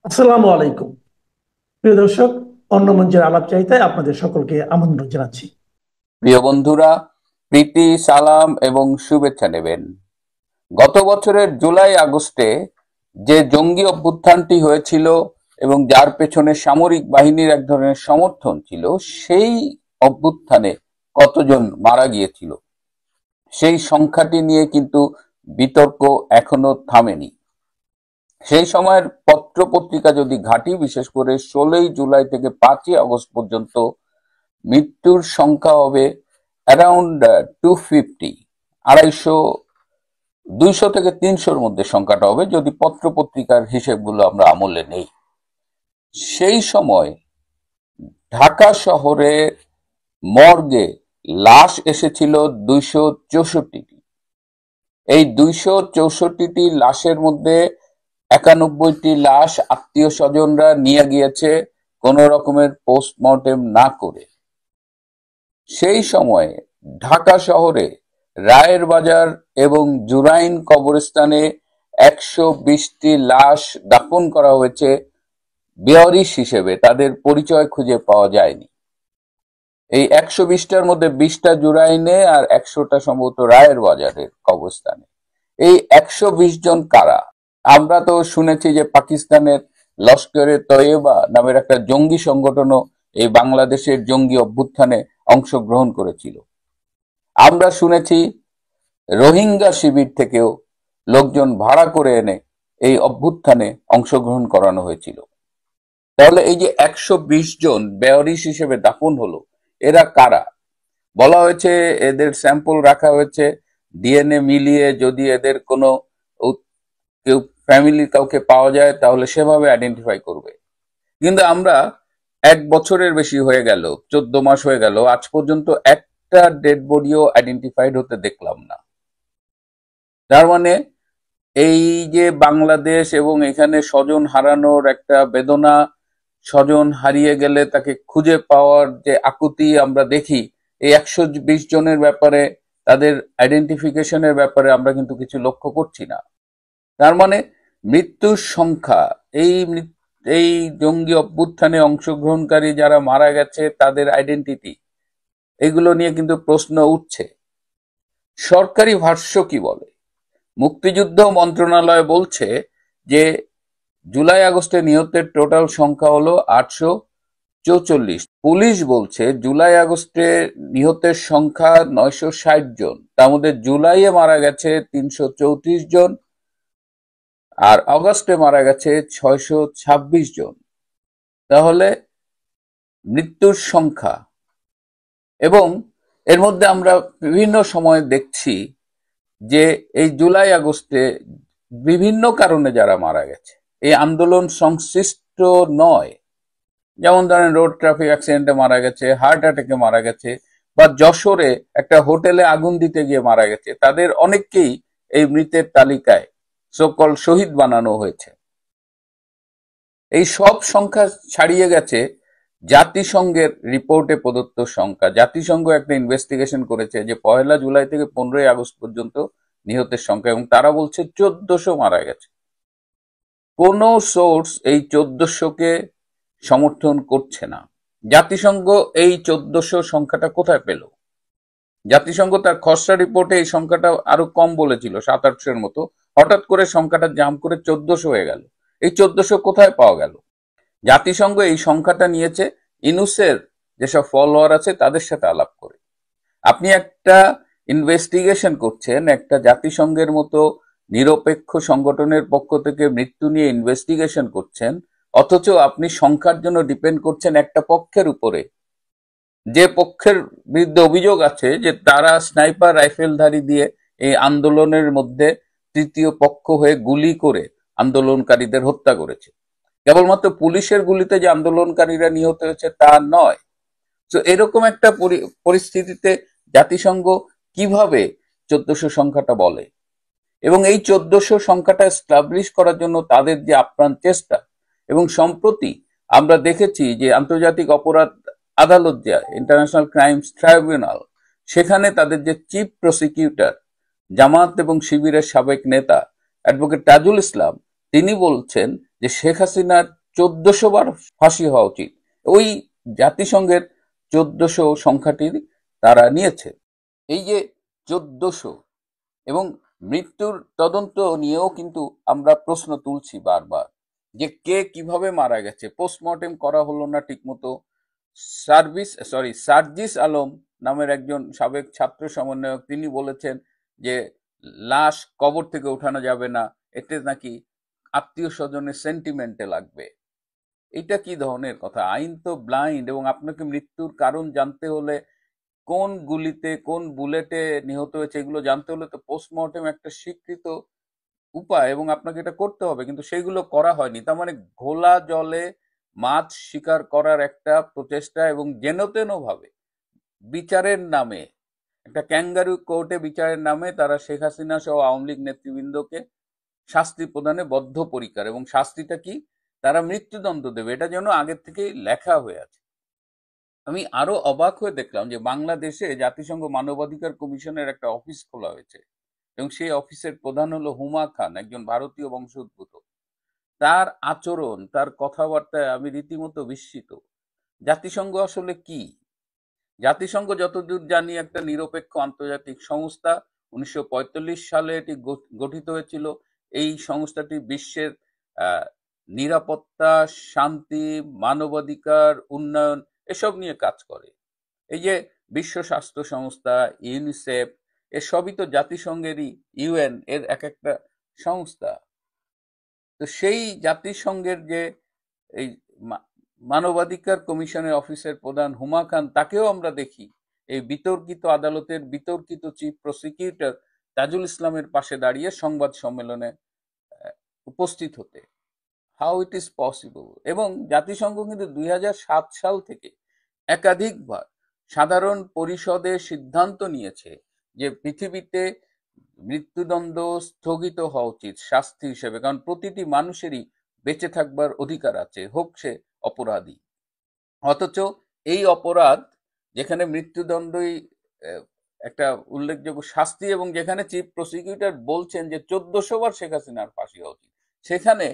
আসসালামু আলাইকুম। প্রিয় দর্শক, অন্য মঞ্চের আলাপ চাইতায় আপনাদের সকলকে আমন্ত্রণ জানাচ্ছি। প্রিয় বন্ধুরা, প্রীতি, সালাম এবং শুভেচ্ছা নেবেন। গত বছরের জুলাই আগস্টে যে জঙ্গি অভ্যুত্থানটি হয়েছিল এবং যার পেছনে সামরিক বাহিনীর এক ধরনের সমর্থন ছিল, সেই অভ্যুত্থানে কতজন মারা গিয়েছিল সেই সংখ্যাটি নিয়ে কিন্তু বিতর্ক এখনো থামেনি। সেই সময়ের পত্র পত্রিকা যদি ঘাঁটি, বিশেষ করে 16ই জুলাই থেকে 5ই আগস্ট পর্যন্ত মৃত্যুর সংখ্যা হবে অ্যারাউন্ড 250, 250, 200 থেকে 300-র মধ্যে সংখ্যাটা হবে যদি পত্র পত্রিকার হিসেবগুলো আমরা আমলে নেই। সেই সময় ঢাকা শহরে মর্গে লাশ এসেছিল 264টি। এই 264টি লাশের মধ্যে 91টি লাশ আত্মীয় স্বজনরা নিয়ে গিয়েছে কোন রকমের পোস্টমর্টেম না করে। সেই সময়ে ঢাকা শহরে রায়ের বাজার এবং জুরাইন কবরস্থানে 120টি লাশ দাফন করা হয়েছে বেওয়ারিশ হিসেবে, তাদের পরিচয় খুঁজে পাওয়া যায়নি। এই 120টার মধ্যে 20টা জুরাইনে আর 100টা সম্ভবত রায়ের বাজারের কবরস্থানে। এই 120 জন কারা? আমরা তো শুনেছি যে পাকিস্তানের লস্করে তৈয়বা নামের একটা জঙ্গি সংগঠনও এই বাংলাদেশের জঙ্গি অভ্যুত্থানে অংশগ্রহণ করেছিল। আমরা শুনেছি রোহিঙ্গা শিবির থেকেও লোকজন ভাড়া করে এনে এই অভ্যুত্থানে অংশগ্রহণ করানো হয়েছিল। তাহলে এই যে 120 জন বেওয়ারিশ হিসেবে দাফন হলো, এরা কারা? বলা হয়েছে এদের স্যাম্পল রাখা হয়েছে, ডিএনএ মিলিয়ে যদি এদের কোনো কেউ ফ্যামিলির কাউকে পাওয়া যায় তাহলে সেভাবে আইডেন্টিফাই করবে। কিন্তু আমরা 1 বছরের বেশি হয়ে গেল, 14 মাস হয়ে গেল, আজ পর্যন্ত একটা ডেড বডিও আইডেন্টিফাইড হতে দেখলাম না। তার মানে এই যে বাংলাদেশ এবং এখানে স্বজন হারানোর একটা বেদনা, স্বজন হারিয়ে গেলে তাকে খুঁজে পাওয়ার যে আকুতি আমরা দেখি, এই 120 জনের ব্যাপারে, তাদের আইডেন্টিফিকেশনের ব্যাপারে আমরা কিন্তু কিছু লক্ষ্য করছি না। তার মানে মৃত্যুর সংখ্যা, এই জঙ্গি অভ্যুত্থানে অংশগ্রহণকারী যারা মারা গেছে তাদের আইডেন্টিটি, এগুলো নিয়ে কিন্তু প্রশ্ন উঠছে। সরকারি ভাষ্য কি বলে? মুক্তিযুদ্ধ মন্ত্রণালয় বলছে যে জুলাই আগস্টে নিহতের টোটাল সংখ্যা হলো 844। পুলিশ বলছে জুলাই আগস্টে নিহতের সংখ্যা 960 জন, তার মধ্যে জুলাইয়ে মারা গেছে 334 জন আর অগস্টে মারা গেছে 626 জন। তাহলে মৃত্যুর সংখ্যা, এবং এর মধ্যে আমরা বিভিন্ন সময় দেখছি যে এই জুলাই আগস্টে বিভিন্ন কারণে যারা মারা গেছে, এই আন্দোলন সংশ্লিষ্ট নয়, যেমন ধরেন রোড ট্রাফিক অ্যাক্সিডেন্টে মারা গেছে, হার্ট অ্যাটাকে মারা গেছে, বা যশোরে একটা হোটেলে আগুন দিতে গিয়ে মারা গেছে, তাদের অনেককেই এই মৃতের তালিকায় সকল শহীদ বানানো হয়েছে। এই সব সংখ্যা ছাড়িয়ে গেছে জাতিসংঘের রিপোর্টে প্রদত্ত সংখ্যা। জাতিসংঘ একটা ইনভেস্টিগেশন করেছে যে 1 জুলাই থেকে 15 আগস্ট পর্যন্ত নিহতের সংখ্যা, এবং তারা বলছে 1400 মারা গেছে। কোন সোর্স এই 1400-কে সমর্থন করছে না। জাতিসংঘ এই 1400 সংখ্যাটা কোথায় পেল? জাতিসংঘ তার খসড়া রিপোর্টে এই সংখ্যাটা আরো কম বলেছিল, 700-800-এর মতো। হঠাৎ করে সংখ্যাটা জাম্প করে 1400 হয়ে গেল। এই 1400 কোথায় পাওয়া গেল? জাতিসংঘ এই সংখ্যাটা নিয়েছে ইনুসের যেসব ফলোয়ার আছে তাদের সাথে আলাপ করে। আপনি একটা ইনভেস্টিগেশন করছেন, একটা জাতিসংঘের মতো নিরপেক্ষ সংগঠনের পক্ষ থেকে মৃত্যু নিয়ে ইনভেস্টিগেশন করছেন, অথচ আপনি সংখ্যার জন্য ডিপেন্ড করছেন একটা পক্ষের উপরে, যে পক্ষের বিরুদ্ধে অভিযোগ আছে যে তারা স্নাইপার রাইফেলধারী দিয়ে এই আন্দোলনের মধ্যে তৃতীয় পক্ষ হয়ে গুলি করে আন্দোলনকারীদের হত্যা করেছে। কেবলমাত্র পুলিশের গুলিতে যে আন্দোলনকারীরা নিহত হয়েছে তা নয়। তো এরকম একটা পরিস্থিতিতে জাতিসংঘ কিভাবে 1400 সংখ্যাটা বলে? এবং এই 1400 সংখ্যাটা এস্টাবলিশ করার জন্য তাদের যে আপ্রাণ চেষ্টা, এবং সম্প্রতি আমরা দেখেছি যে আন্তর্জাতিক অপরাধ আদালত, যা ইন্টারন্যাশনাল ক্রাইমস ট্রাইব্যুনাল, সেখানে তাদের যে চিফ প্রসিকিউটর, জামাত এবং শিবিরের সাবেক নেতা অ্যাডভোকেট তাজুল ইসলাম, তিনি বলছেন যে শেখ হাসিনার 1400 বার ফাঁসি হওয়া উচিত। ওই জাতিসংঘের 1400 সংখ্যাটি তারা নিয়েছে। এই যে 1400 এবং মৃত্যুর তদন্ত নিয়েও কিন্তু আমরা প্রশ্ন তুলছি বারবার, যে কে কিভাবে মারা গেছে, পোস্টমর্টেম করা হলো না ঠিক মতো। সার্জিস আলম নামের একজন সাবেক ছাত্র সমন্বয়ক, তিনি বলেছেন যে লাশ কবর থেকে উঠানো যাবে না, এতে নাকি আত্মীয় স্বজনের সেন্টিমেন্টে লাগবে। এটা কি ধরনের কথা? আইন তো ব্লাইন্ড, এবং আপনাকে মৃত্যুর কারণ জানতে হলে, কোন গুলিতে কোন বুলেটে নিহত হয়েছে এগুলো জানতে হলে তো পোস্টমর্টেম একটা স্বীকৃত উপায়, এবং আপনাকে এটা করতে হবে, কিন্তু সেগুলো করা হয়নি। তার মানে ঘোলা জলে মাছ শিকার করার একটা প্রচেষ্টা, এবং যেনতেন ভাবে বিচারের নামে, একটা ক্যাঙ্গারু কোর্টে বিচারের নামে তারা শেখ হাসিনা সহ আওয়ামী লীগ নেতৃবৃন্দকে শাস্তি প্রদানে বদ্ধপরিকর। এবং শাস্তিটা কি? তারা মৃত্যুদণ্ড দেবে, এটা যেন আগের থেকেই লেখা হয়ে আছে। আমি আরো অবাক হয়ে দেখলাম যে বাংলাদেশে জাতিসংঘ মানবাধিকার কমিশনের একটা অফিস খোলা হয়েছে, এবং সেই অফিসের প্রধান হলো হুমা খান, একজন ভারতীয় বংশোদ্ভূত। তার আচরণ, তার কথাবার্তায় আমি রীতিমতো বিস্মিত। জাতিসংঘ আসলে কি? জাতিসংঘ যতদূর জানি একটা নিরপেক্ষ আন্তর্জাতিক সংস্থা। 1945 সালে এটি গঠিত হয়েছিল। এই সংস্থাটি বিশ্বের আহ, নিরাপত্তা, শান্তি, মানবাধিকার, উন্নয়ন এসব নিয়ে কাজ করে। এই যে বিশ্ব স্বাস্থ্য সংস্থা, ইউনিসেফ, এসবই তো জাতিসংঘেরই, ইউএন এর এক একটা সংস্থা। তো সেই জাতিসংঘের যে এই মানবাধিকার কমিশনের অফিসের প্রধান হুমা খান, তাকেও আমরা দেখি এই বিতর্কিত আদালতের বিতর্কিত চিফ প্রসিকিউটর তাজুল ইসলামের পাশে দাঁড়িয়ে সংবাদ সম্মেলনে উপস্থিত হতে। How it is possible? এবং জাতিসংঘ কিন্তু 2007 সাল থেকে একাধিকবার সাধারণ পরিষদে সিদ্ধান্ত নিয়েছে যে পৃথিবীতে মৃত্যুদণ্ড স্থগিত হওয়া উচিত শাস্তি হিসেবে, কারণ প্রতিটি মানুষেরই বেঁচে থাকবার অধিকার আছে, হোক সে অপরাধী। অথচ এই অপরাধ, যেখানে মৃত্যুদণ্ডই একটা উল্লেখযোগ্য শাস্তি, এবং যেখানে চিফ প্রসিকিউটর বলছেন যে 1400 বার শেখ হাসিনার ফাঁসি হওয়া উচিত, সেখানে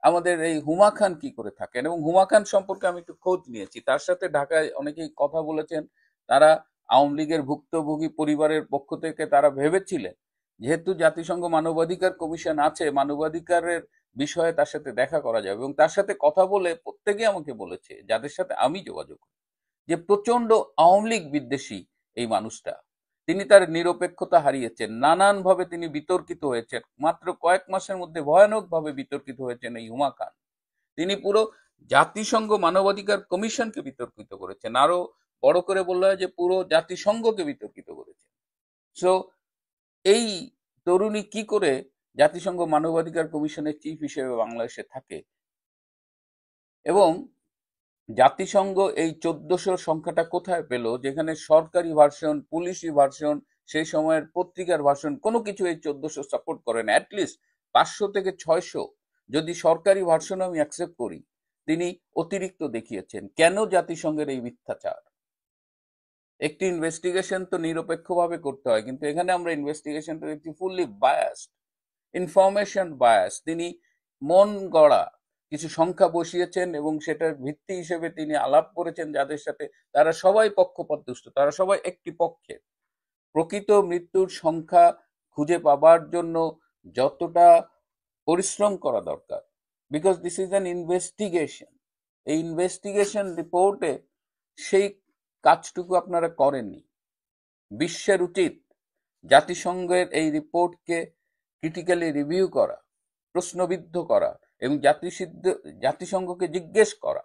আমাদের এই হুমা খান কি করে থাকেন? এবং হুমা খান সম্পর্কে আমি একটু খোঁজ নিয়েছি, তার সাথে ঢাকায় অনেকেই কথা বলেছেন। তারা আওয়ামী লীগের ভুক্তভোগী পরিবারের পক্ষ থেকে তারা ভেবেছিলেন, যেহেতু জাতিসংঘ মানবাধিকার কমিশন আছে, মানবাধিকারের বিষয়ে তার সাথে দেখা করা যাবে। এবং তার সাথে কথা বলে প্রত্যেকে আমাকে বলেছে, যাদের সাথে আমি যোগাযোগ করি, যে প্রচন্ড আওয়ামী লীগ বিদ্বেষী এই মানুষটা। তিনি তার নিরপেক্ষতা হারিয়েছেন, নানানভাবে তিনি বিতর্কিত হয়েছেন। মাত্র কয়েক মাসের মধ্যে ভয়ানকভাবে বিতর্কিত হয়েছেন এই হুমা খান। তিনি পুরো জাতিসংঘ মানবাধিকার কমিশনকে বিতর্কিত করেছেন, আরো বড় করে বললে হয় যে পুরো জাতিসংঘকে বিতর্কিত করেছেন। সো এই তরুণী কি করে জাতিসংঘ মানবাধিকার কমিশনের চিফ হিসেবে বাংলাদেশে থাকে? এবং জাতিসংঘ এই 1400 সংখ্যাটা কোথায় পেল, যেখানে সরকারি ভার্সন, পুলিশি ভার্সন, সেই সময়ের পত্রিকার ভার্সন, কোনো কিছু এই 1400 সাপোর্ট করে না। অ্যাটলিস্ট 500 থেকে 600 যদি সরকারি ভার্সন আমি অ্যাকসেপ্ট করি, তিনি অতিরিক্ত দেখিয়েছেন। কেন জাতিসংঘের এই মিথ্যাচার? একটি ইনভেস্টিগেশন তো নিরপেক্ষভাবে করতে হয়, কিন্তু এখানে আমরা ইনভেস্টিগেশনটা দেখছি ফুললি বায়াসড, ইনফরমেশন বায়াস। তিনি মন গড়া কিছু সংখ্যা বসিয়েছেন, এবং সেটার ভিত্তি হিসেবে তিনি আলাপ করেছেন যাদের সাথে, তারা সবাই পক্ষপাতদুষ্ট, তারা সবাই একটি পক্ষের। প্রকৃত মৃত্যুর সংখ্যা খুঁজে পাবার জন্য যতটা পরিশ্রম করা দরকার, because this is an investigation, এই ইনভেস্টিগেশন রিপোর্টে সেই কাজটুকু আপনারা করেননি। বিশ্বের উচিত জাতিসংঘের এই রিপোর্টকে ক্রিটিক্যালি রিভিউ করা, প্রশ্নবিদ্ধ করা, এবং জাতিসংঘকে জিজ্ঞেস করা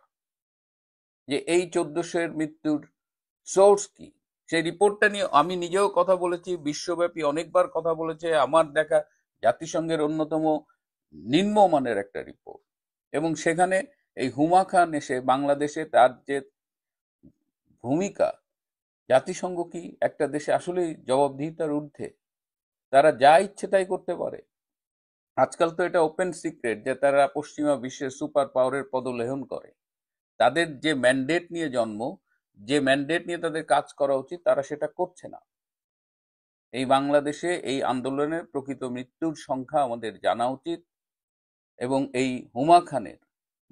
যে এই 1400 এর মৃত্যুর সোর্স কি। সেই রিপোর্টটা নিয়ে আমি নিজেও কথা বলেছি, বিশ্বব্যাপী অনেকবার কথা বলেছে। আমার দেখা জাতিসংঘের অন্যতম নিম্নমানের একটা রিপোর্ট, এবং সেখানে এই হুমা খান এসে বাংলাদেশে তার যে ভূমিকা, জাতিসংঘ কি একটা দেশে আসলেই জবাবদিহিতার ঊর্ধ্বে? তারা যা ইচ্ছে তাই করতে পারে। আজকাল তো এটা ওপেন সিক্রেট যে তারা পশ্চিমা বিশ্বের সুপার পাওয়ারের পদলেহন করে। তাদের যে ম্যান্ডেট নিয়ে জন্ম, যে ম্যান্ডেট নিয়ে তাদের কাজ করা উচিত, তারা সেটা করছে না। এই বাংলাদেশে এই আন্দোলনের প্রকৃত মৃত্যুর সংখ্যা আমাদের জানা উচিত, এবং এই হুমা খানের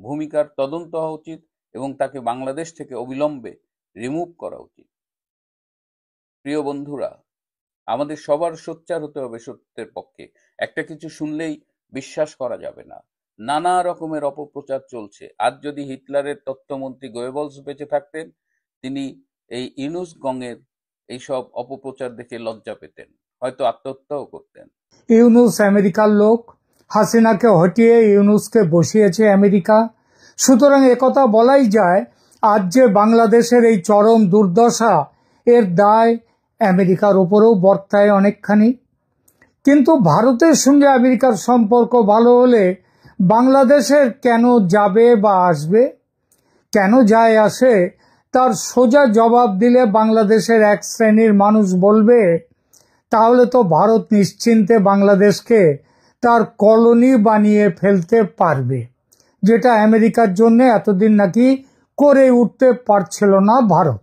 ভূমিকার তদন্ত হওয়া উচিত এবং তাকে বাংলাদেশ থেকে অবিলম্বে রিমুভ করা উচিত। প্রিয় বন্ধুরা, আমাদের সবার সোচ্চার হতে হবে সত্যের পক্ষে। একটা কিছু শুনলেই বিশ্বাস করা যাবে না। নানা রকমের অপপ্রচার চলছে। আজ যদি হিটলারের তথ্যমন্ত্রী গোয়েবলস বেঁচে থাকতেন, তিনি এই ইউনুস গঙের এইসব অপপ্রচার দেখে লজ্জা পেতেন, হয়তো আত্মহত্যাও করতেন। ইউনুস আমেরিকার লোক, হাসিনাকে হটিয়ে ইউনুসকে বসিয়েছে আমেরিকা। সুতরাং একথা বলাই যায়, আজ যে বাংলাদেশের এই চরম দুর্দশা, এর দায় আমেরিকার উপরেও বর্তায় অনেকখানি। কিন্তু ভারতের সঙ্গে আমেরিকার সম্পর্ক ভালো হলে বাংলাদেশের কেন যাবে বা আসবে, কেন যায় আসে, তার সোজা জবাব দিলে বাংলাদেশের এক শ্রেণীর মানুষ বলবে, তাহলে তো ভারত নিশ্চিন্তে বাংলাদেশকে তার কলোনি বানিয়ে ফেলতে পারবে, যেটা আমেরিকার জন্য এতদিন নাকি করে উঠতে পারছিল না ভারত।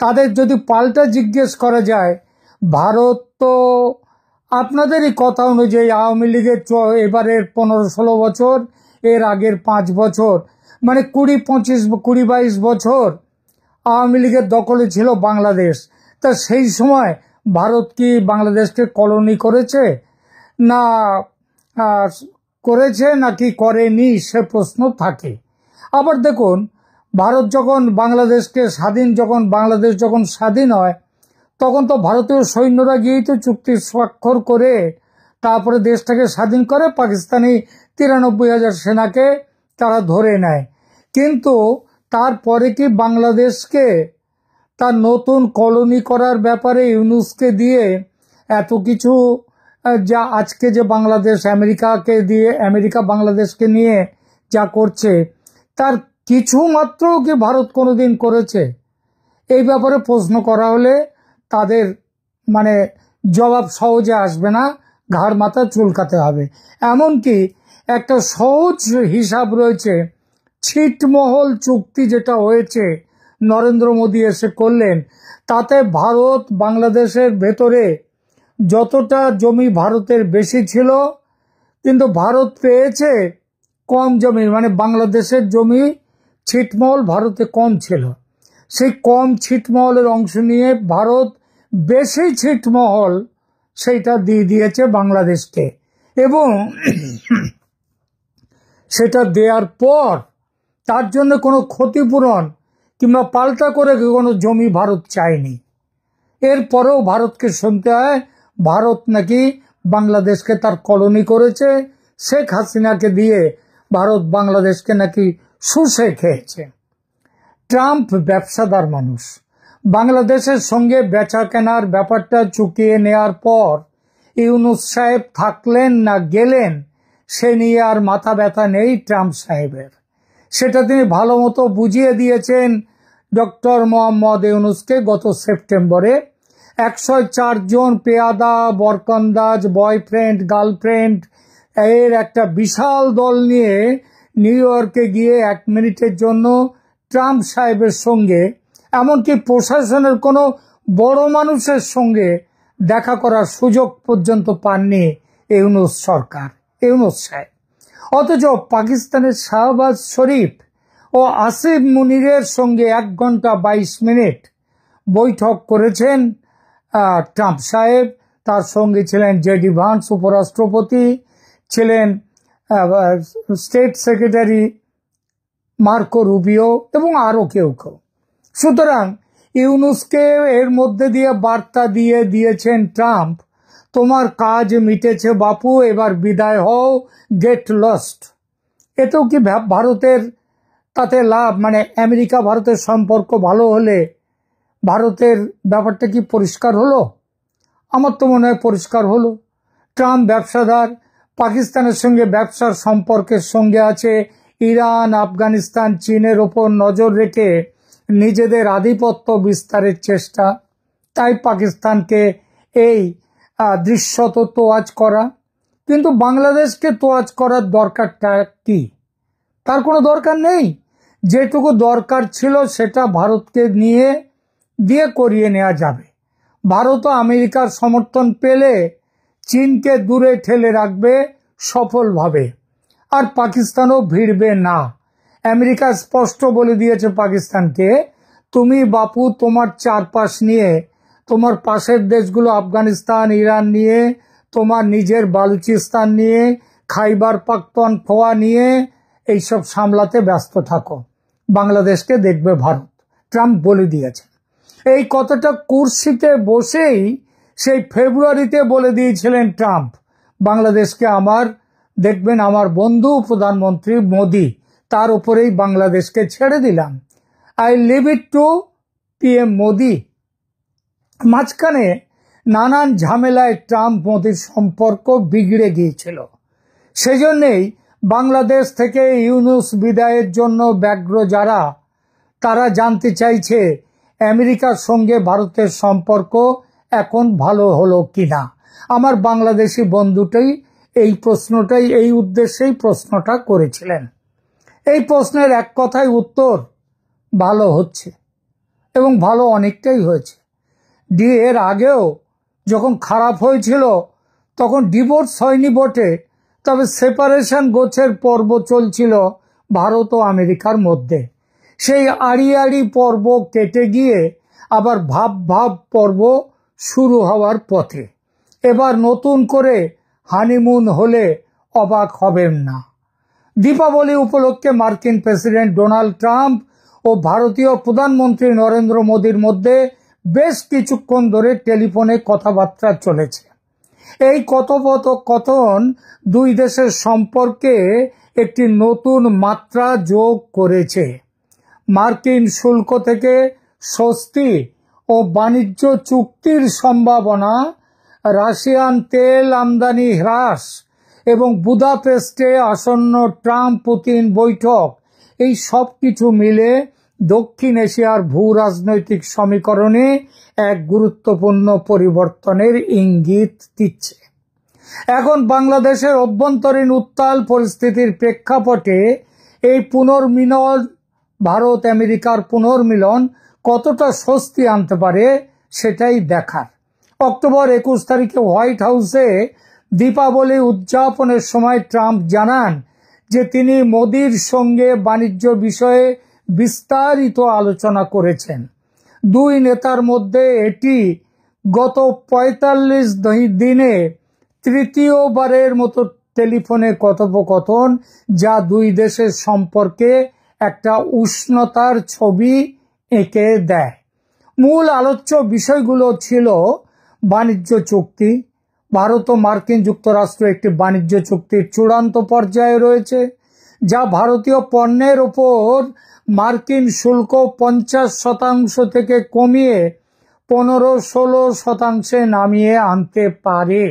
তাদের যদি পাল্টা জিজ্ঞেস করা যায়, ভারত তো আপনাদেরই কথা অনুযায়ী আওয়ামী লীগের এবারের 15-16 বছর, এর আগের 5 বছর, মানে 20-22 বছর আওয়ামী লীগের দখলে ছিল বাংলাদেশ। তা সেই সময় ভারত কি বাংলাদেশকে কলোনি করেছে না করেছে নাকি করেনি, সে প্রশ্ন থাকে। আবার দেখুন, ভারত যখন বাংলাদেশকে বাংলাদেশ যখন স্বাধীন হয়, তখন তো ভারতীয় সৈন্যরা গিয়েই তো চুক্তি স্বাক্ষর করে তারপরে দেশটাকে স্বাধীন করে। পাকিস্তানি 93,000 সেনাকে তারা ধরে নেয়। কিন্তু তারপরে কি বাংলাদেশকে তার নতুন কলোনি করার ব্যাপারে ইউনুসকে দিয়ে এত কিছু, যা আজকে যে বাংলাদেশ আমেরিকা বাংলাদেশকে নিয়ে যা করছে, তার কিছু মাত্র কি ভারত কোনোদিন করেছে? এই ব্যাপারে প্রশ্ন করা হলে তাদের মানে জবাব সহজে আসবে না, ঘাড় মাথা চুলকাতে হবে। এমনকি একটা সহজ হিসাব রয়েছে, ছিটমহল চুক্তি যেটা হয়েছে নরেন্দ্র মোদী এসে করলেন, তাতে ভারত বাংলাদেশের ভেতরে যতটা জমি ভারতের বেশি ছিল, কিন্তু ভারত পেয়েছে কম জমি, মানে বাংলাদেশের জমি ছিটমহল ভারতে কম ছিল। সেই কম ছিটমহলের অংশ নিয়ে ভারত বেশি ছিটমহল সেইটা দিয়ে দিয়েছে বাংলাদেশকে, এবং সেটা দেওয়ার পর তার জন্য কোনো ক্ষতিপূরণ কিংবা পাল্টা করে কোনো জমি ভারত চায়নি। এরপরেও ভারতকে শুনতে হয় ভারত নাকি বাংলাদেশকে তার কলোনি করেছে, শেখ হাসিনাকে দিয়ে ভারত বাংলাদেশকে নাকি শুষে খেয়েছে। ট্রাম্প ব্যবসাদার মানুষ, বাংলাদেশের সঙ্গে বেচা কেনার ব্যাপারটা চুকিয়ে নেয়ার পর ইউনুস সাহেব থাকলেন না গেলেন, সে নিয়ে আর মাথা ব্যথা নেই ট্রাম্প সাহেবের। সেটা তিনি ভালো মতো বুঝিয়ে দিয়েছেন ডক্টর মোহাম্মদ ইউনুসকে গত সেপ্টেম্বরে। 104 জন পেয়াদা, বরকন্দাজ, বয়ফ্রেন্ড, গার্লফ্রেন্ড এর একটা বিশাল দল নিয়ে নিউ ইয়র্কে গিয়ে 1 মিনিটের জন্য ট্রাম্প সাহেবের সঙ্গে, এমনকি প্রশাসনের কোনো বড় মানুষের সঙ্গে দেখা করার সুযোগ পর্যন্ত পাননি ইউনুস সাহেব। অথচ পাকিস্তানের শাহবাজ শরীফ ও আসিফ মুনিরের সঙ্গে 1 ঘন্টা 22 মিনিট বৈঠক করেছেন ট্রাম্প সাহেব। তার সঙ্গে ছিলেন জেডি ভান্স উপরাষ্ট্রপতি, ছিলেন স্টেট সেক্রেটারি মার্কো রুবিও এবং আরো কেউ। সুতরাং ইউনুসকে এর মধ্যে দিয়ে বার্তা দিয়ে দিয়েছেন ট্রাম্প, তোমার কাজ মিটেছে বাপু, এবার বিদায় হও, গেট লস্ট। এতেও কি ভারতের তাতে লাভ, মানে আমেরিকা ভারতের সম্পর্ক ভালো হলে ভারতের ব্যাপারটা কি পরিষ্কার হলো? আমার তো মনে হয় পরিষ্কার হলো। ট্রাম্প ব্যবসাদার, পাকিস্তানের সঙ্গে ব্যবসার সম্পর্কের সঙ্গে আছে ইরান, আফগানিস্তান, চীনের ওপর নজর রেখে নিজেদের আধিপত্য বিস্তারের চেষ্টা। তাই পাকিস্তানকে এই দৃশ্যত তোয়াজ করা। কিন্তু বাংলাদেশকে তোয়াজ করার দরকারটা কি? তার কোনো দরকার নেই। যেটুকু দরকার ছিল সেটা ভারতকে দিয়ে করিয়ে নেওয়া যাবে। ভারতও আমেরিকার সমর্থন পেলে চীনকে দূরে ঠেলে রাখবে সফলভাবে। আর পাকিস্তানও ভিড়বে না। আমেরিকা স্পষ্ট বলে দিয়েছে পাকিস্তানকে, তুমি বাপু তোমার চারপাশ নিয়ে, তোমার পাশের দেশগুলো আফগানিস্তান, ইরান নিয়ে, তোমার নিজের বালুচিস্তান নিয়ে, খাইবার পাখতুনখোয়া নিয়ে এইসব সামলাতে ব্যস্ত থাকো, বাংলাদেশকে দেখবে ভারত। ট্রাম্প বলে দিয়েছে। এই কথাটা কুর্সিতে বসেই সেই ফেব্রুয়ারিতে বলে দিয়েছিলেন ট্রাম্প, বাংলাদেশকে আমার, দেখবেন আমার বন্ধু প্রধানমন্ত্রী মোদি, তার উপরেই বাংলাদেশকে ছেড়ে দিলাম, I leave it to PM Modi. মাঝখানে নানান ঝামেলায় ট্রাম্প মোদির সম্পর্ক বিগড়ে গিয়েছিল। সেজন্যই বাংলাদেশ থেকে ইউনূস বিদায়ের জন্য ব্যগ্র যারা, তারা জানতে চাইছে আমেরিকার সঙ্গে ভারতের সম্পর্ক এখন ভালো হলো কিনা। আমার বাংলাদেশি বন্ধুটাই এই প্রশ্নটাই, এই উদ্দেশ্যেই প্রশ্নটা করেছিলেন। এই প্রশ্নের এক কথায় উত্তর, ভালো হচ্ছে, এবং ভালো অনেকটাই হয়েছে। এর আগেও যখন খারাপ হয়েছিল তখন ডিভোর্স হয়নি বটে, তবে সেপারেশন গোছের পর্ব চলছিল ভারত ও আমেরিকার মধ্যে। সেই আড়ি আড়ি পর্ব কেটে গিয়ে আবার ভাব ভাব পর্ব শুরু হওয়ার পথে। এবার নতুন করে হানিমুন হলে অবাক হবেন না। দীপাবলি উপলক্ষে মার্কিন প্রেসিডেন্ট ডোনাল্ড ট্রাম্প ও ভারতীয় প্রধানমন্ত্রী নরেন্দ্র মোদীর মধ্যে বেশ কিছুক্ষণ ধরে টেলিফোনে কথাবার্তা চলেছে। এই কথোপকথন দুই দেশের সম্পর্কে একটি নতুন মাত্রা যোগ করেছে। মার্কিন শুল্ক থেকে স্বস্তি ও বাণিজ্য চুক্তির সম্ভাবনা, রাশিয়ান তেল আমদানি হ্রাস এবং বুদাপেস্টে আসন্ন ট্রাম্প পুতিন বৈঠক, এই সব কিছু মিলে দক্ষিণ এশিয়ার ভূ রাজনৈতিক সমীকরণে এক গুরুত্বপূর্ণ পরিবর্তনের ইঙ্গিত দিচ্ছে। এখন বাংলাদেশের অভ্যন্তরীণ উত্তাল পরিস্থিতির প্রেক্ষাপটে এই পুনর্মিলন, ভারত আমেরিকার পুনর্মিলন কতটা স্বস্তি আনতে পারে সেটাই দেখার। অক্টোবর 21 তারিখে হোয়াইট হাউসে দীপাবলি উদযাপনের সময় ট্রাম্প জানান যে তিনি মোদির সঙ্গে বাণিজ্য বিষয়ে বিস্তারিত আলোচনা করেছেন। দুই নেতার মধ্যে এটি গত ৪৫ দিনে তৃতীয়বারের মতো টেলিফোনে কথোপকথন, যা দুই দেশের সম্পর্কে একটা উষ্ণতার ছবি এঁকে দেয়। মূল আলোচ্য বিষয়গুলো ছিল বাণিজ্য চুক্তি। ভারত ও মার্কিন যুক্তরাষ্ট্র একটি বাণিজ্য চুক্তির চূড়ান্ত পর্যায়ে রয়েছে, যা ভারতীয় পণ্যের ওপর মার্কিন শুল্ক ৫০% থেকে কমিয়ে ১৫-১৬% নামিয়ে আনতে পারে।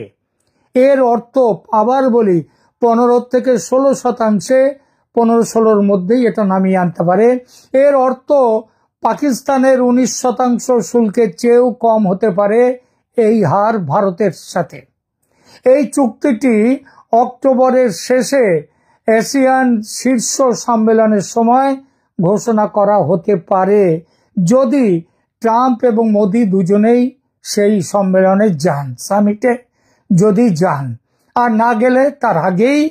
এর অর্থ, আবার বলি, ১৫ থেকে ১৬%, ১৫-১৬র মধ্যেই এটা নামিয়ে আনতে পারে। এর অর্থ পাকিস্তানের ১৯% শুল্কের চেয়েও কম হতে পারে এই হার ভারতের সাথে। এই চুক্তিটি অক্টোবরের শেষে এশিয়ান শীর্ষ সম্মেলনের সময় ঘোষণা করা হতে পারে, যদি ট্রাম্প এবং মোদি দুজনেই সেই সম্মেলনে যান, সামিটে যদি যান। আর না গেলে তার আগেই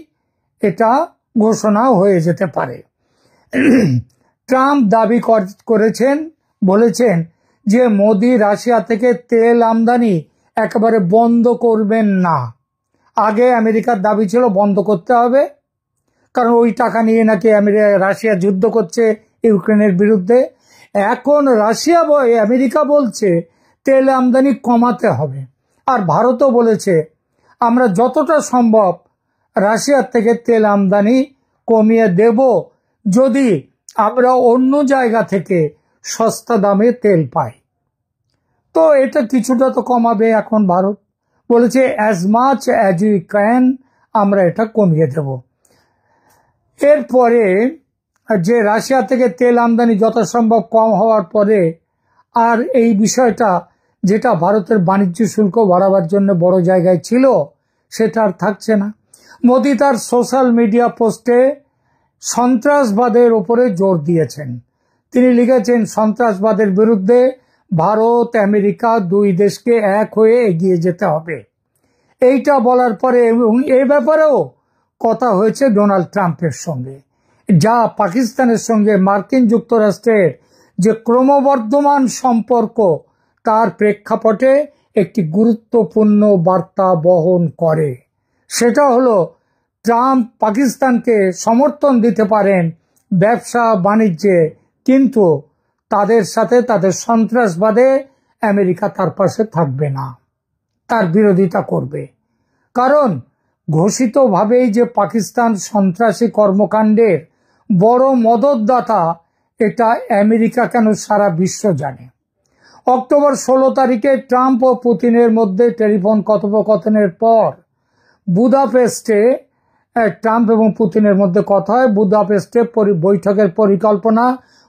এটা ঘোষণা হয়ে যেতে পারে। ট্রাম্প দাবি বলেছেন যে মোদি রাশিয়া থেকে তেল আমদানি একেবারে বন্ধ করবেন না। আগে আমেরিকার দাবি ছিল বন্ধ করতে হবে, কারণ ওই টাকা নিয়ে নাকি রাশিয়া যুদ্ধ করছে ইউক্রেনের বিরুদ্ধে। এখন আমেরিকা বলছে তেল আমদানি কমাতে হবে, আর ভারতও বলেছে আমরা যতটা সম্ভব রাশিয়ার থেকে তেল আমদানি কমিয়ে দেব, যদি আমরা অন্য জায়গা থেকে সস্তা দামে তেল পাই। তো এটা কিছুটা তো কমাবে। এখন ভারত বলেছে as much as you can, আমরা এটা কমিয়ে দেব। এরপরে যে রাশিয়া থেকে তেল আমদানি যথাসম্ভব কম হওয়ার পরে আর এই বিষয়টা, যেটা ভারতের বাণিজ্য শুল্ক বাড়াবার জন্য বড় জায়গায় ছিল, সেটা আর থাকছে না। মোদি তার সোশ্যাল মিডিয়া পোস্টে সন্ত্রাসবাদের উপরে জোর দিয়েছেন। তিনি লিখেছেন, সন্ত্রাসবাদের বিরুদ্ধে ভারত আমেরিকা দুই দেশকে এক হয়ে এগিয়ে যেতে হবে। এইটা বলার পরে এবং এ ব্যাপারেও কথা হয়েছে ডোনাল্ড ট্রাম্পের সঙ্গে, যা পাকিস্তানের সঙ্গে মার্কিন যুক্তরাষ্ট্রের যে ক্রমবর্ধমান সম্পর্ক তার প্রেক্ষাপটে একটি গুরুত্বপূর্ণ বার্তা বহন করে। সেটা হলো ট্রাম্প পাকিস্তানকে সমর্থন দিতে পারেন ব্যবসা বাণিজ্যে, কিন্তু তাদের সাথে তাদের সন্ত্রাসবাদে আমেরিকা তার পাশে থাকবে না, তার বিরোধিতা করবে। কারণ ঘোষিতভাবেই যে পাকিস্তান সন্ত্রাসী কর্মকাণ্ডের বড় মদতদাতা, এটা আমেরিকা কেন সারা বিশ্ব জানে। অক্টোবর 16 তারিখে ট্রাম্প ও পুতিনের মধ্যে টেলিফোন কথোপকথনের পর বুদাপেস্টে ট্রাম্প এবং পুতিনের মধ্যে কথা হয়। বুদাপেস্টে বৈঠকের পরিকল্পনা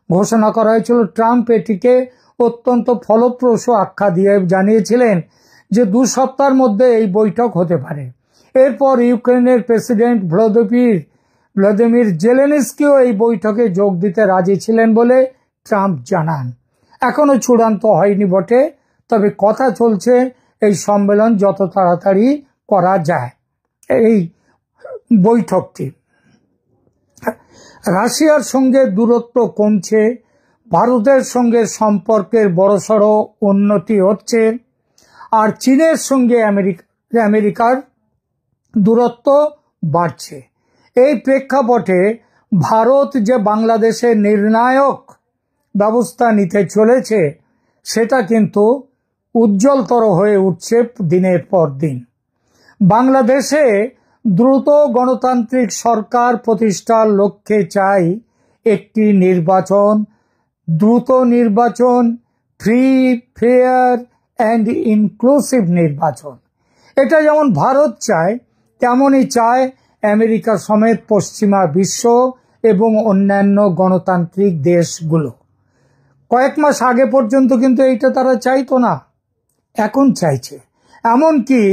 ঘোষণা করা হয়েছিল। ট্রাম্প এটিকে অত্যন্ত ফলপ্রসূ আখ্যা দিয়ে জানিয়েছিলেন যে 2 সপ্তাহের মধ্যে এই বৈঠক হতে পারে। এরপর ইউক্রেনের প্রেসিডেন্ট ভ্লাদিমির জেলেনস্কিও এই বৈঠকে যোগ দিতে রাজি ছিলেন বলে ট্রাম্প জানান। এখনো চূড়ান্ত হয়নি বটে, তবে কথা চলছে এই সম্মেলন যত তাড়াতাড়ি করা যায়। এই বৈঠকটি রাশিয়ার সঙ্গে দূরত্ব কমছে, ভারতের সঙ্গে সম্পর্কের বড়সড় উন্নতি হচ্ছে, আর চীনের সঙ্গে আমেরিকার দূরত্ব বাড়ছে। এই প্রেক্ষাপটে ভারত যে বাংলাদেশে নির্ণায়ক ব্যবস্থা নিতে চলেছে সেটা কিন্তু উজ্জ্বলতর হয়ে উঠছে দিনের পর দিন। বাংলাদেশে দ্রুত গণতান্ত্রিক সরকার প্রতিষ্ঠার লক্ষ্যে চাই একটি নির্বাচন, দ্রুত নির্বাচন, ফ্রি, ফেয়ার অ্যান্ড ইনক্লুসিভ নির্বাচন। এটা যেমন ভারত চায়, তেমনই চায় আমেরিকা সমেত পশ্চিমা বিশ্ব এবং অন্যান্য গণতান্ত্রিক দেশগুলো। কয়েক মাস আগে পর্যন্ত কিন্তু এইটা তারা চাইতো না, এখন চাইছে। এমনকি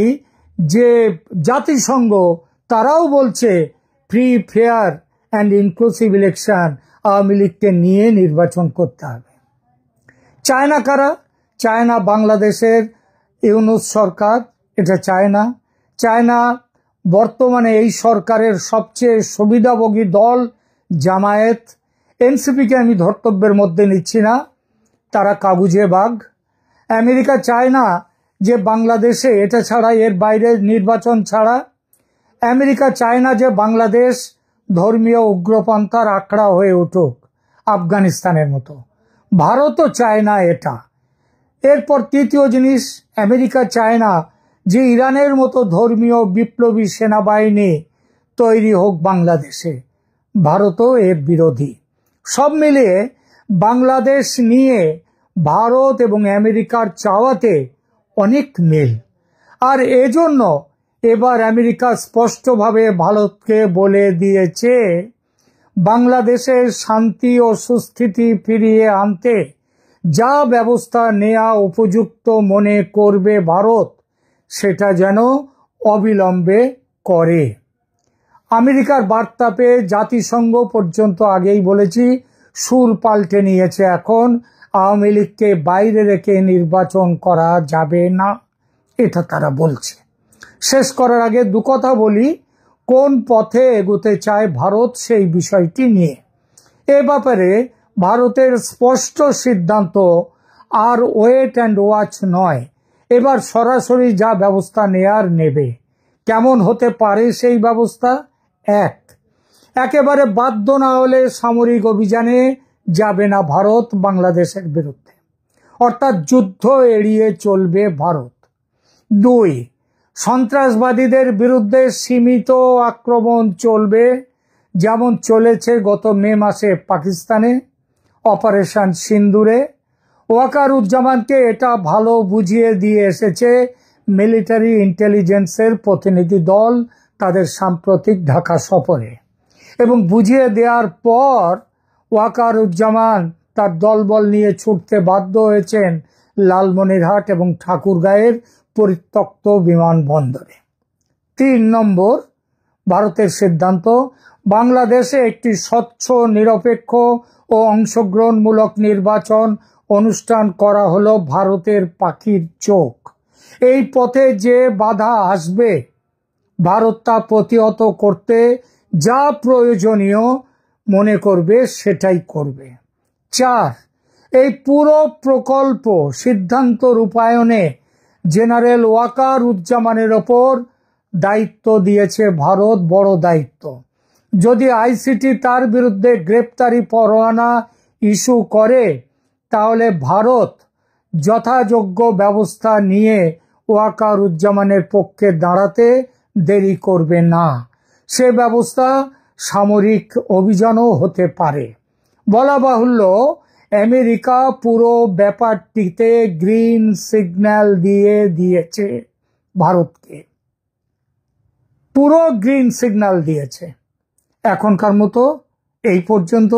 যে জাতিসংঘ তারাও বলছে free, fair and inclusive election Awami লীগকে নিয়ে নির্বাচন করতে হবে। চায় না কারা? চায় না বাংলাদেশের ইউনূস সরকার, এটা চায় না। চায় না বর্তমানে এই সরকারের সবচেয়ে সুবিধাভোগী দল জামায়াত। এনসিপিকে আমি ধর্তব্যের মধ্যে নিচ্ছি না, তারা কাগুজে বাঘ। আমেরিকা চায় না যে বাংলাদেশে এটা ছাড়া, এর বাইরে নির্বাচন ছাড়া। আমেরিকা চায় না যে বাংলাদেশ ধর্মীয় উগ্রপন্থার আখড়া হয়ে উঠুক আফগানিস্তানের মতো। ভারতও চায় না এটা। এরপর তৃতীয় জিনিস, আমেরিকা চায় না যে ইরানের মতো ধর্মীয় বিপ্লবী সেনাবাহিনী তৈরি হোক বাংলাদেশে। ভারতও এর বিরোধী। সব মিলিয়ে বাংলাদেশ নিয়ে ভারত এবং আমেরিকার চাওয়াতে অনেক মিল। আর এজন্য এবার আমেরিকা স্পষ্টভাবে ভারতকে বলে দিয়েছে বাংলাদেশের শান্তি ও সুস্থিতি ফিরিয়ে আনতে যা ব্যবস্থা নেওয়া উপযুক্ত মনে করবে ভারত, সেটা যেন অবিলম্বে করে। আমেরিকার বার্তা পেয়ে জাতিসংঘ পর্যন্ত, আগেই বলেছি, সুর পাল্টে নিয়েছে। এখন আওয়ামী লীগকে বাইরে রেখে নির্বাচন করা যাবে না, এটা তারা বলছে। শেষ করার আগে 2 কথা বলি, কোন পথে এগোতে চায় ভারত সেই বিষয়টি নিয়ে। এ ব্যাপারে ভারতের স্পষ্ট সিদ্ধান্ত আর ওয়েট অ্যান্ড ওয়াচ নয়, এবার সরাসরি যা ব্যবস্থা নেয়ার নেবে। কেমন হতে পারে সেই ব্যবস্থা? একেবারে বাধ্য না হলে সামরিক অভিযানে যাবে না ভারত বাংলাদেশের বিরুদ্ধে, অর্থাৎ যুদ্ধ এড়িয়ে চলবে ভারত। 2, সন্ত্রাসবাদীদের বিরুদ্ধে সীমিত আক্রমণ চলবে, যেমন চলেছে গত মে মাসে পাকিস্তানে অপারেশন সিন্দুরে। ওয়াকারুজ্জামানকে এটা ভালো বুঝিয়ে দিয়ে এসেছে মিলিটারি ইন্টেলিজেন্সের প্রতিনিধি দল তাদের সাম্প্রতিক ঢাকা সফরে, এবং বুঝিয়ে দেওয়ার পর ওয়াকারুজ্জামান তার দলবল নিয়ে ছুটতে বাধ্য হয়েছেন লালমনিরহাট এবং ঠাকুরগাঁয়ের পরিত্যক্ত বিমানবন্দরে। 3 নম্বর, ভারতের সিদ্ধান্ত, বাংলাদেশে একটি স্বচ্ছ, নিরপেক্ষ ও অংশগ্রহণমূলক নির্বাচন অনুষ্ঠান করা হলো ভারতের পাখির চোখ। এই পথে যে বাধা আসবে ভারত তা প্রতিহত করতে যা প্রয়োজনীয় মনে করবে সেটাই করবে। 4, এই পুরো প্রকল্প সিদ্ধান্ত রূপায়ণে জেনারেল ওয়াকারুজ্জামানের ওপর দায়িত্ব দিয়েছে ভারত, বড় দায়িত্ব। যদি আইসিটি তার বিরুদ্ধে গ্রেপ্তারি পরোয়ানা ইস্যু করে তাহলে ভারত যথাযোগ্য ব্যবস্থা নিয়ে ওয়াকারুজ্জামানের পক্ষে দাঁড়াতে দেরি করবে না। সে ব্যবস্থা সামরিক অভিযানও হতে পারে। বলা বাহুল্য, আমেরিকা পুরো ব্যাপারটিতে গ্রিন সিগন্যাল দিয়ে দিয়েছে ভারতকে, পুরো গ্রিন সিগন্যাল দিয়েছে। এখনকার মতো এই পর্যন্ত।